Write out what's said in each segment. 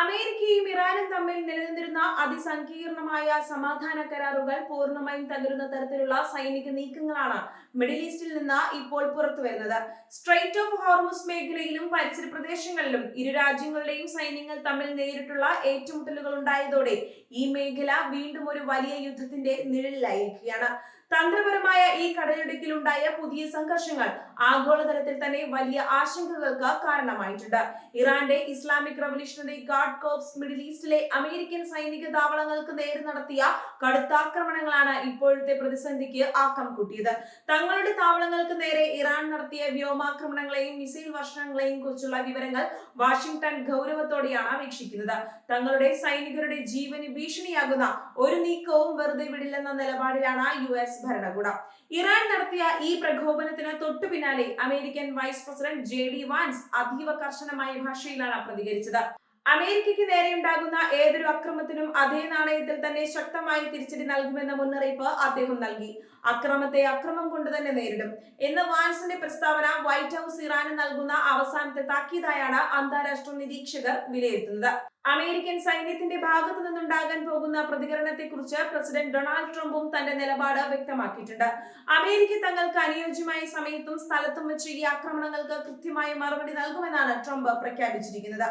അമേരിക്കയും ഇറാനും തമ്മിൽ നിലനിന്നിരുന്ന അതിസങ്കീർണമായ സമാധാന കരാറുകൾ പൂർണ്ണമായും തകരുന്ന തരത്തിലുള്ള സൈനിക നീക്കങ്ങളാണ് മിഡിൽ ഈസ്റ്റിൽ നിന്ന് ഇപ്പോൾ പുറത്തുവരുന്നത്. സ്ട്രെയിറ്റ് ഓഫ് ഹോർമുസ് മേഖലയിലും പരിസര പ്രദേശങ്ങളിലും ഇരു രാജ്യങ്ങളുടെയും സൈന്യങ്ങൾ തമ്മിൽ നേരിട്ടുള്ള ഏറ്റുമുട്ടലുകൾ ഉണ്ടായതോടെ ഈ മേഖല വീണ്ടും ഒരു വലിയ യുദ്ധത്തിന്റെ നിഴലിലായിരിക്കുകയാണ്. തന്ത്രപരമായ ഈ കടലിടുക്കിലുണ്ടായ പുതിയ സംഘർഷങ്ങൾ ആഗോളതലത്തിൽ തന്നെ വലിയ ആശങ്കകൾക്ക് കാരണമായിട്ടുണ്ട്. ഇറാന്റെ Islamic Revolutionary Guard Corps middle ഈസ്റ്റിലെ അമേരിക്കൻ സൈനിക താവളങ്ങൾക്ക് നേരെ നടത്തിയ കടുത്ത ആക്രമണങ്ങളാണ് ഇപ്പോഴത്തെ പ്രതിസന്ധിക്ക് ആക്കം കൂട്ടിയത്. തങ്ങളുടെ താവളങ്ങൾക്ക് നേരെ ഇറാൻ നടത്തിയ വ്യോമാക്രമണങ്ങളെയും മിസൈൽ വർഷങ്ങളെയും കുറിച്ചുള്ള വിവരങ്ങൾ വാഷിംഗ്ടൺ ഗൗരവത്തോടെയാണ് വീക്ഷിക്കുന്നത്. തങ്ങളുടെ സൈനികരുടെ ജീവന് ഭീഷണിയാകുന്ന ഒരു നീക്കവും വെറുതെ വിടില്ലെന്ന നിലപാടിലാണ് US ഭരണകൂടം. ഇറാൻ നടത്തിയ ഈ പ്രകോപനത്തിന് തൊട്ടു പിന്നാലെ American vice president JD Vance അതീവ കർശനമായ ഭാഷയിലാണ് പ്രതികരിച്ചത്. അമേരിക്കയ്ക്ക് നേരെയുണ്ടാകുന്ന ഏതൊരു അക്രമത്തിനും അതേ നാണയത്തിൽ തന്നെ ശക്തമായി തിരിച്ചടി നൽകുമെന്ന മുന്നറിയിപ്പ് അദ്ദേഹം നൽകി. അക്രമത്തെ അക്രമം കൊണ്ട് തന്നെ നേരിടും എന്ന വാൻസിന്റെ പ്രസ്താവന വൈറ്റ് ഹൌസ് ഇറാന് നൽകുന്ന അവസാനത്തെ താക്കീതായാണ് അന്താരാഷ്ട്ര നിരീക്ഷകർ വിലയിരുത്തുന്നത്. അമേരിക്കൻ സൈന്യത്തിന്റെ ഭാഗത്തു നിന്നുണ്ടാകാൻ പോകുന്ന പ്രതികരണത്തെക്കുറിച്ച് പ്രസിഡന്റ് ഡൊണാൾഡ് ട്രംപും തന്റെ നിലപാട് വ്യക്തമാക്കിയിട്ടുണ്ട്. അമേരിക്ക തങ്ങൾക്ക് അനുയോജ്യമായ സമയത്തും സ്ഥലത്തും വെച്ച് ഈ ആക്രമണങ്ങൾക്ക് കൃത്യമായ മറുപടി നൽകുമെന്നാണ് ട്രംപ് പ്രഖ്യാപിച്ചിരിക്കുന്നത്.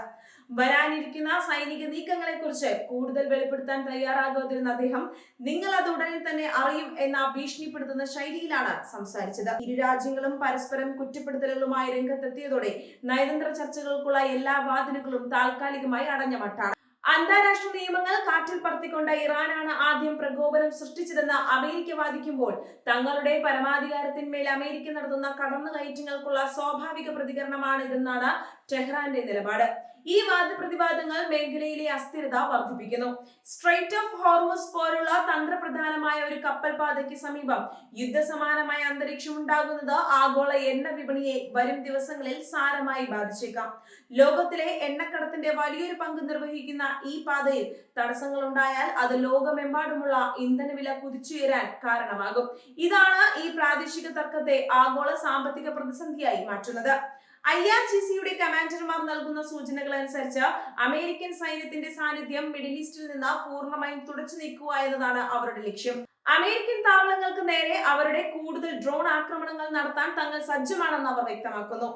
വരാനിരിക്കുന്ന സൈനിക നീക്കങ്ങളെ കുറിച്ച് കൂടുതൽ വെളിപ്പെടുത്താൻ തയ്യാറാകാതിരുന്ന അദ്ദേഹം നിങ്ങൾ അത് ഉടനെ തന്നെ അറിയും എന്ന ഭീഷണിപ്പെടുത്തുന്ന ശൈലിയിലാണ് സംസാരിച്ചത്. ഇരു രാജ്യങ്ങളും പരസ്പരം കുറ്റപ്പെടുത്തലുകളുമായി രംഗത്തെത്തിയതോടെ നയതന്ത്ര ചർച്ചകൾക്കുള്ള എല്ലാ വാതിലുകളും താൽക്കാലികമായി അടഞ്ഞ മട്ടാണ്. അന്താരാഷ്ട്ര നിയമങ്ങൾ കാറ്റിൽ പറത്തിക്കൊണ്ട് ഇറാനാണ് ആദ്യം പ്രകോപനം സൃഷ്ടിച്ചതെന്ന് അമേരിക്ക വാദിക്കുമ്പോൾ തങ്ങളുടെ പരമാധികാരത്തിന്മേൽ അമേരിക്ക നടത്തുന്ന കടന്നുകയറ്റങ്ങൾക്കുള്ള സ്വാഭാവിക പ്രതികരണമാണ് ഇതെന്നാണ് ടെഹ്റാന്റെ നിലപാട്. ഈ വാദപ്രതിവാദങ്ങൾ മേഖലയിലെ അസ്ഥിരത വർദ്ധിപ്പിക്കുന്നു. സ്ട്രെയിറ്റ് ഓഫ് ഹോർമുസ് പോലുള്ള തന്ത്രപ്രധാനമായ ഒരു കപ്പൽ പാതയ്ക്ക് സമീപം യുദ്ധസമാനമായ അന്തരീക്ഷം ഉണ്ടാകുന്നത് ആഗോള എണ്ണ വിപണിയെ വരും ദിവസങ്ങളിൽ സാരമായി ബാധിച്ചേക്കാം. ലോകത്തിലെ എണ്ണക്കടത്തിന്റെ വലിയൊരു പങ്ക് നിർവഹിക്കുന്ന ഈ പാതയിൽ തടസ്സങ്ങൾ ഉണ്ടായാൽ അത് ലോകമെമ്പാടുമുള്ള ഇന്ധനവില കുതിച്ചുയരാൻ കാരണമാകും. ഇതാണ് ഈ പ്രാദേശിക തർക്കത്തെ ആഗോള സാമ്പത്തിക പ്രതിസന്ധിയായി മാറ്റുന്നത്. IRGCയുടെ കമാൻഡർമാർ നൽകുന്ന സൂചനകൾ അനുസരിച്ച് അമേരിക്കൻ സൈന്യത്തിന്റെ സാന്നിധ്യം മിഡിൽ ഈസ്റ്റിൽ നിന്ന് പൂർണ്ണമായും തുടച്ചു നീക്കുക എന്നതാണ് അവരുടെ ലക്ഷ്യം. അമേരിക്കൻ താവളങ്ങൾക്ക് നേരെ അവരുടെ കൂടുതൽ ഡ്രോൺ ആക്രമണങ്ങൾ നടത്താൻ തങ്ങൾ സജ്ജമാണെന്ന് അവർ വ്യക്തമാക്കുന്നു.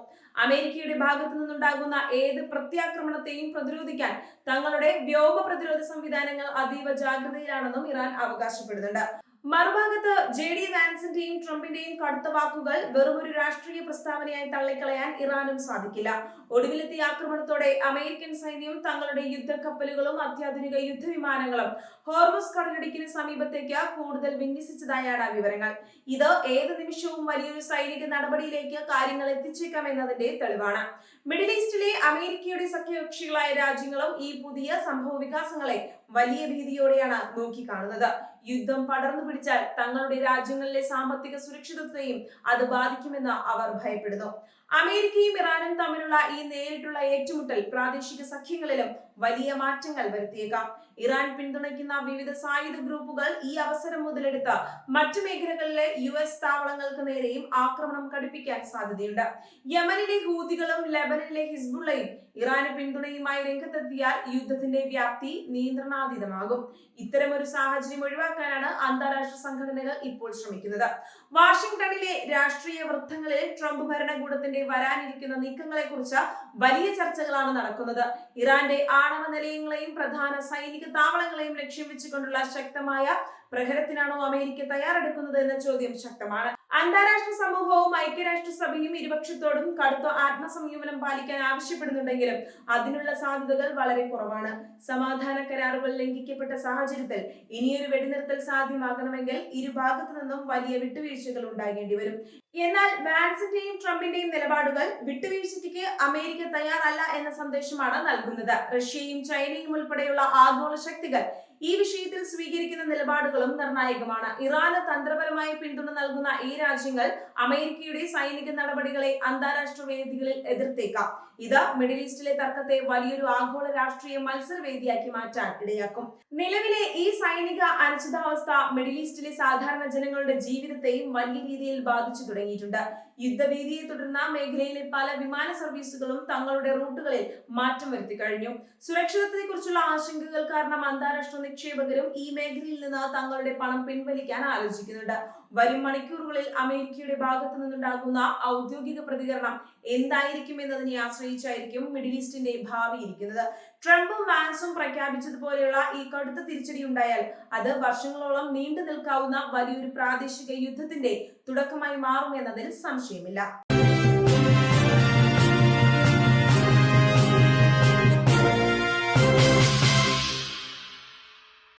അമേരിക്കയുടെ ഭാഗത്തു നിന്നുണ്ടാകുന്ന ഏത് പ്രത്യാക്രമണത്തെയും പ്രതിരോധിക്കാൻ തങ്ങളുടെ വ്യോമ പ്രതിരോധ സംവിധാനങ്ങൾ അതീവ ജാഗ്രതയിലാണെന്നും ഇറാൻ അവകാശപ്പെടുന്നുണ്ട്. മറുഭാഗത്ത് JD വാൻസിന്റെയും ട്രംപിന്റെയും കടുത്ത വാക്കുകൾ വെറുമൊരു രാഷ്ട്രീയ പ്രസ്താവനയായി തള്ളിക്കളയാൻ ഇറാനും സാധിക്കില്ല. ഒടുവിലത്തെ ആക്രമണത്തോടെ അമേരിക്കൻ സൈന്യം തങ്ങളുടെ യുദ്ധക്കപ്പലുകളും അത്യാധുനിക യുദ്ധവിമാനങ്ങളും ഹോർമുസ് കടലിടുക്കിന് സമീപത്തേക്ക് കൂടുതൽ വിന്യസിച്ചതായാണ് വിവരങ്ങൾ. ഇത് ഏത് നിമിഷവും വലിയൊരു സൈനിക നടപടിയിലേക്ക് കാര്യങ്ങൾ എത്തിച്ചേക്കാം എന്നതിന്റെ തെളിവാണ്. മിഡിൽ ഈസ്റ്റിലെ അമേരിക്കയുടെ സഖ്യകക്ഷികളായ രാജ്യങ്ങളും ഈ പുതിയ സംഭവ വികാസങ്ങളെ വലിയ ഭീതിയോടെയാണ് നോക്കിക്കാണുന്നത്. യുദ്ധം പടർന്നു പിടിച്ചാൽ തങ്ങളുടെ രാജ്യങ്ങളിലെ സാമ്പത്തിക സുരക്ഷിതത്വത്തെയും അത് ബാധിക്കുമെന്ന് അവർ ഭയപ്പെടുന്നു. അമേരിക്കയും ഇറാനും തമ്മിലുള്ള ഈ നേരിട്ടുള്ള ഏറ്റുമുട്ടൽ പ്രാദേശിക സഖ്യങ്ങളിലും വലിയ മാറ്റങ്ങൾ വരുത്തിയേക്കാം. ഇറാൻ പിന്തുണയ്ക്കുന്ന വിവിധ സായുധ ഗ്രൂപ്പുകൾ ഈ അവസരം മുതലെടുത്ത് മറ്റു മേഖലകളിലെ US താവളങ്ങൾക്ക് നേരെയും ആക്രമണം കടുപ്പിക്കാൻ സാധ്യതയുണ്ട്. യമനിലെ ഹൂതികളും ലെബനനിലെ ഹിസ്ബുള്ളയും ഇറാന് പിന്തുണയുമായി രംഗത്തെത്തിയാൽ യുദ്ധത്തിന്റെ വ്യാപ്തി നിയന്ത്രണാതീതമാകും. ഇത്തരമൊരു സാഹചര്യം ഒഴിവാക്കാനാണ് അന്താരാഷ്ട്ര സംഘടനകൾ ഇപ്പോൾ ശ്രമിക്കുന്നത്. വാഷിംഗ്ടണിലെ രാഷ്ട്രീയ വൃത്തങ്ങളിൽ ട്രംപ് ഭരണകൂടത്തിന്റെ വരാനിരിക്കുന്ന നീക്കങ്ങളെ കുറിച്ച് വലിയ ചർച്ചകളാണ് നടക്കുന്നത്. ഇറാന്റെ ആണവ നിലയങ്ങളെയും പ്രധാന സൈനിക താവളങ്ങളെയും ലക്ഷ്യം വെച്ചുകൊണ്ടുള്ള ശക്തമായ പ്രഹരത്തിനാണോ അമേരിക്ക തയ്യാറെടുക്കുന്നത് എന്ന ചോദ്യം ശക്തമാണ്. അന്താരാഷ്ട്ര സമൂഹവും ഐക്യരാഷ്ട്രസഭയും ഇരുപക്ഷത്തോടും കടുത്ത ആത്മസംയമനം പാലിക്കാൻ ആവശ്യപ്പെടുന്നുണ്ടെങ്കിലും അതിനുള്ള സാധ്യതകൾ വളരെ കുറവാണ്. സമാധാന കരാറുകൾ ലംഘിക്കപ്പെട്ട സാഹചര്യത്തിൽ ഇനിയൊരു വെടിനിർത്തൽ സാധ്യമാകണമെങ്കിൽ ഇരുഭാഗത്തു നിന്നും വലിയ വിട്ടുവീഴ്ചകൾ ഉണ്ടാകേണ്ടി വരും. എന്നാൽ വാൻസിന്റെയും ട്രംപിന്റെയും നിലപാടുകൾ വിട്ടുവീഴ്ചയ്ക്ക് അമേരിക്ക തയ്യാറല്ല എന്ന സന്ദേശമാണ് നൽകുന്നത്. റഷ്യയും ചൈനയും ഉൾപ്പെടെയുള്ള ആഗോള ശക്തികൾ ഈ വിഷയത്തിൽ സ്വീകരിക്കുന്ന നിലപാടുകളും നിർണായകമാണ്. ഇറാന് തന്ത്രപരമായ പിന്തുണ നൽകുന്ന ഈ രാജ്യങ്ങൾ അമേരിക്കയുടെ സൈനിക നടപടികളെ അന്താരാഷ്ട്ര വേദികളിൽ എതിർത്തേക്കാം. ഇത് മിഡിൽ ഈസ്റ്റിലെ തർക്കത്തെ വലിയൊരു ആഗോള രാഷ്ട്രീയ മത്സരവേദിയാക്കി മാറ്റാൻ ഇടയാക്കും. നിലവിലെ ഈ സൈനിക അനിശ്ചിതാവസ്ഥ മിഡിൽ ഈസ്റ്റിലെ സാധാരണ ജനങ്ങളുടെ ജീവിതത്തെയും വലിയ രീതിയിൽ ബാധിച്ചു തുടങ്ങിയിട്ടുണ്ട്. യുദ്ധഭീതിയെ തുടർന്ന് മേഖലയിലെ പല വിമാന സർവീസുകളും തങ്ങളുടെ റൂട്ടുകളിൽ മാറ്റം വരുത്തി കഴിഞ്ഞു. സുരക്ഷിതത്വത്തെക്കുറിച്ചുള്ള ആശങ്കകൾ കാരണം അന്താരാഷ്ട്ര നിക്ഷേപകരും ഈ മേഖലയിൽ നിന്ന് തങ്ങളുടെ പണം പിൻവലിക്കാൻ ആലോചിക്കുന്നുണ്ട്. വരും മണിക്കൂറുകളിൽ അമേരിക്കയുടെ ഭാഗത്തു നിന്നുണ്ടാകുന്ന ഔദ്യോഗിക പ്രതികരണം എന്തായിരിക്കും എന്നതിനെ ആശ്രയിച്ചായിരിക്കും മിഡിൽ ഈസ്റ്റിന്റെ ഭാവി ഇരിക്കുന്നത്. ട്രംപും വാൻസും പ്രഖ്യാപിച്ചതുപോലെയുള്ള ഈ കടുത്ത തിരിച്ചടി ഉണ്ടായാൽ അത് വർഷങ്ങളോളം നീണ്ടു നിൽക്കാവുന്ന വലിയൊരു പ്രാദേശിക യുദ്ധത്തിന്റെ തുടക്കമായി മാറുമെന്നതിൽ സംശയമില്ല.